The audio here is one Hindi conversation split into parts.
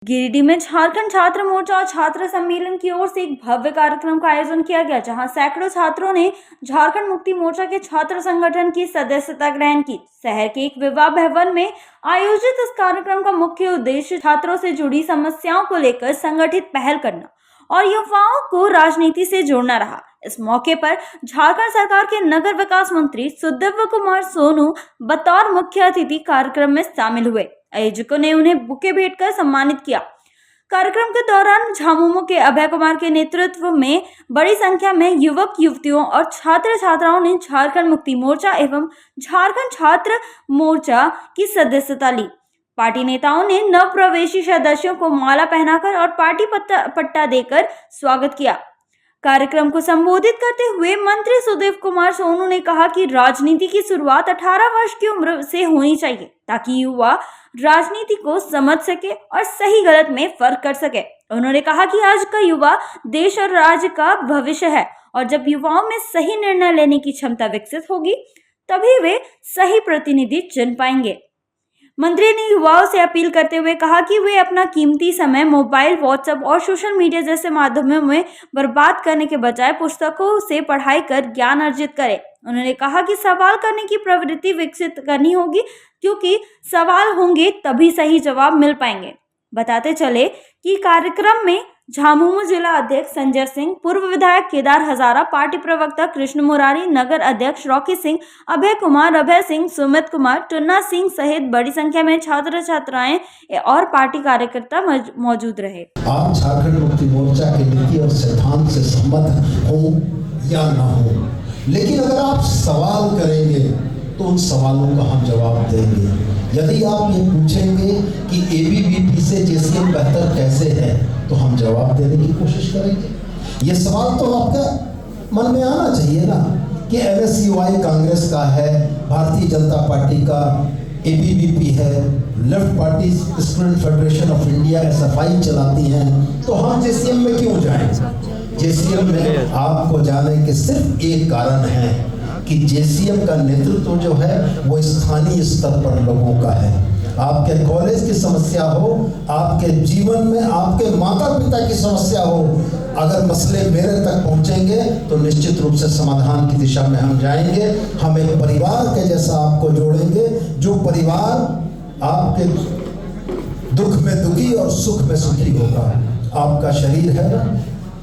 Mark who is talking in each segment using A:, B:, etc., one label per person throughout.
A: गिरिडीह में झारखंड छात्र मोर्चा और छात्र सम्मेलन की ओर से एक भव्य कार्यक्रम का आयोजन किया गया, जहां सैकड़ों छात्रों ने झारखंड मुक्ति मोर्चा के छात्र संगठन की सदस्यता ग्रहण की। शहर के एक विवाह भवन में आयोजित इस कार्यक्रम का मुख्य उद्देश्य छात्रों से जुड़ी समस्याओं को लेकर संगठित पहल करना और युवाओं को राजनीति से जोड़ना रहा। इस मौके पर झारखंड सरकार के नगर विकास मंत्री सुदेव कुमार सोनू बतौर मुख्य अतिथि कार्यक्रम में शामिल हुए। आयोजकों ने उन्हें बुके भेंट कर सम्मानित किया। कार्यक्रम के दौरान झामुमो के अभय कुमार के नेतृत्व में बड़ी संख्या में युवक युवतियों और छात्र छात्राओं ने झारखंड मुक्ति मोर्चा एवं झारखंड छात्र मोर्चा की सदस्यता ली। पार्टी नेताओं ने नव प्रवेशी सदस्यों को माला पहनाकर और पार्टी पट्टा देकर स्वागत किया। कार्यक्रम को संबोधित करते हुए मंत्री सुदेव कुमार सोनू ने कहा कि राजनीति की शुरुआत 18 वर्ष की उम्र से होनी चाहिए, ताकि युवा राजनीति को समझ सके और सही गलत में फर्क कर सके। उन्होंने कहा कि आज का युवा देश और राज्य का भविष्य है और जब युवाओं में सही निर्णय लेने की क्षमता विकसित होगी, तभी वे सही प्रतिनिधि चुन पाएंगे। मंत्री ने युवाओं से अपील करते हुए कहा कि वे अपना कीमती समय मोबाइल, व्हाट्सएप और सोशल मीडिया जैसे माध्यमों में बर्बाद करने के बजाय पुस्तकों से पढ़ाई कर ज्ञान अर्जित करें। उन्होंने कहा कि सवाल करने की प्रवृत्ति विकसित करनी होगी, क्योंकि सवाल होंगे तभी सही जवाब मिल पाएंगे। बताते चले कि कार्यक्रम में झामुमो जिला अध्यक्ष संजय सिंह, पूर्व विधायक केदार हजारा, पार्टी प्रवक्ता कृष्ण मुरारी, नगर अध्यक्ष रॉकी सिंह, अभय कुमार, अभय सिंह, सुमित कुमार, टुन्ना सिंह सहित बड़ी संख्या में छात्र छात्राएं और पार्टी कार्यकर्ता मौजूद रहे।
B: आप झारखंड मुक्ति मोर्चा की नीति और सिद्धांत से सहमत हो या ना हो, लेकिन अगर आप सवाल करेंगे तो उन सवालों का हम जवाब देंगे। यदि आप ये पूछेंगे कि एबीवीपी से जेसीएम बेहतर कैसे है, तो हम जवाब देने की कोशिश करेंगे। ये सवाल तो आपका मन में आना चाहिए ना कि एनएसयूआई कांग्रेस का है, भारतीय जनता पार्टी का एबीवीपी है, left party student federation of India SFI चलाती हैं, तो हम जेसीएम में क्यों जाएं? जेसीएम में आपको जाने के सिर्फ एक कारण है कि जेसीएम का नेतृत्व जो है वो स्थानीय स्तर पर लोगों का है। आपके कॉलेज की समस्या हो, आपके जीवन में आपके माता पिता की समस्या हो, अगर मसले मेरे तक पहुंचेंगे तो निश्चित रूप से समाधान की दिशा में हम जाएंगे। हम एक परिवार के जैसा आपको जोड़ेंगे, जो परिवार आपके दुख में दुखी और सुख में सुखी होगा। आपका शरीर है ना,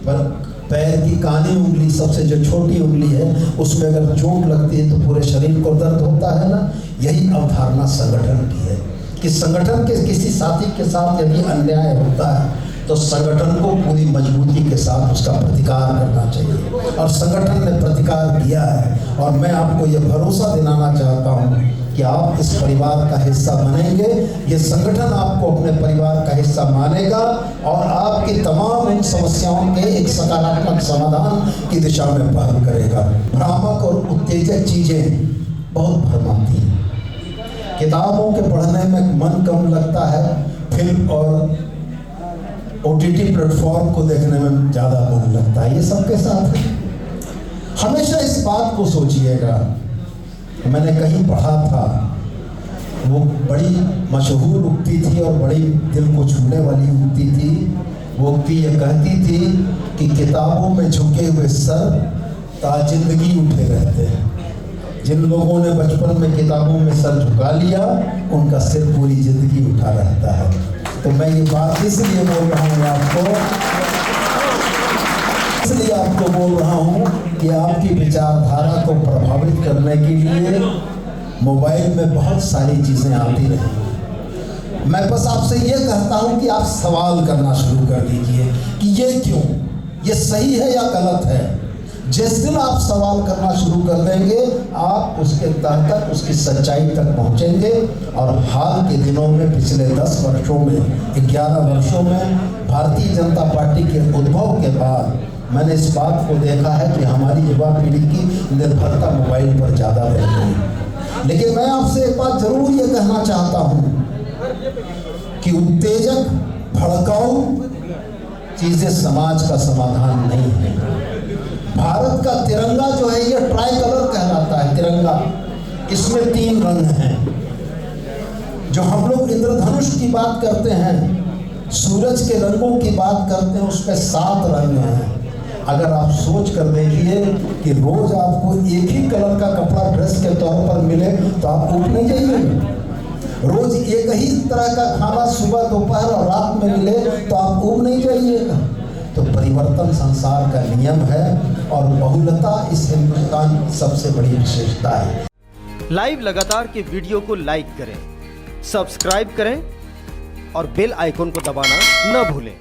B: पर पैर की कानी उंगली, सबसे जो छोटी उंगली है, उसमें अगर चोट लगती है तो पूरे शरीर को दर्द होता है ना। यही अवधारणा संगठन की है कि संगठन के किसी साथी के साथ यदि अन्याय होता है तो संगठन को पूरी मजबूती के साथ उसका प्रतिकार करना चाहिए, और संगठन ने प्रतिकार किया है। और मैं आपको ये भरोसा दिलाना चाहता हूँ कि आप इस परिवार का हिस्सा बनेंगे, ये संगठन आपको अपने परिवार का हिस्सा मानेगा और आपकी तमाम उन समस्याओं के एक सकारात्मक समाधान की दिशा में पहल करेगा। भ्रामक और उत्तेजक चीज़ें बहुत भ्रमाती हैं। किताबों के पढ़ने में मन कम लगता है, फिल्म और ओटीटी प्लेटफॉर्म को देखने में ज़्यादा मन लगता है। ये सबके साथ है। हमेशा इस बात को सोचिएगा। मैंने कहीं पढ़ा था, वो बड़ी मशहूर उक्ति थी और बड़ी दिल को छूने वाली उक्ति थी। वो उक्ति ये कहती थी कि किताबों में झुके हुए सर ताजिंदगी उठे रहते हैं। जिन लोगों ने बचपन में किताबों में सर झुका लिया, उनका सिर पूरी जिंदगी उठा रहता है। तो मैं ये बात इसलिए बोल रहा हूँ कि आपकी विचारधारा को प्रभावित करने के लिए मोबाइल में बहुत सारी चीज़ें आती रही। मैं बस आपसे ये कहता हूँ कि आप सवाल करना शुरू कर दीजिए कि ये क्यों, ये सही है या गलत है। जिस दिन आप सवाल करना शुरू कर देंगे, आप उसके तह तक, उसकी सच्चाई तक पहुँचेंगे। और हाल के दिनों में, पिछले 10 वर्षों में, 11 वर्षों में भारतीय जनता पार्टी के उद्भव के बाद मैंने इस बात को देखा है कि हमारी युवा पीढ़ी की निर्भरता मोबाइल पर ज़्यादा बढ़ गई। लेकिन मैं आपसे एक बात जरूर ये कहना चाहता हूँ कि उत्तेजक, भड़काऊ चीज़ें समाज का समाधान नहीं है। भारत का तिरंगा जो है ये ट्राई कलर कहलाता है। तिरंगा, इसमें 3 रंग हैं। जो हम लोग इंद्रधनुष की बात करते हैं, सूरज के रंगों की बात करते हैं, उसमें 7 रंग हैं। अगर आप सोच कर देखिए कि रोज आपको एक ही कलर का कपड़ा ड्रेस के तौर पर मिले तो आप ऊब नहीं जाइएगा। रोज एक ही तरह का खाना सुबह दोपहर और रात में मिले तो आप ऊब नहीं जाइएगा। तो परिवर्तन संसार का नियम है और बहुलता इस हिंदुस्तान की सबसे बड़ी विशेषता है।
C: लाइव लगातार के वीडियो को लाइक करें, सब्सक्राइब करें और बेल आइकन को दबाना न भूलें।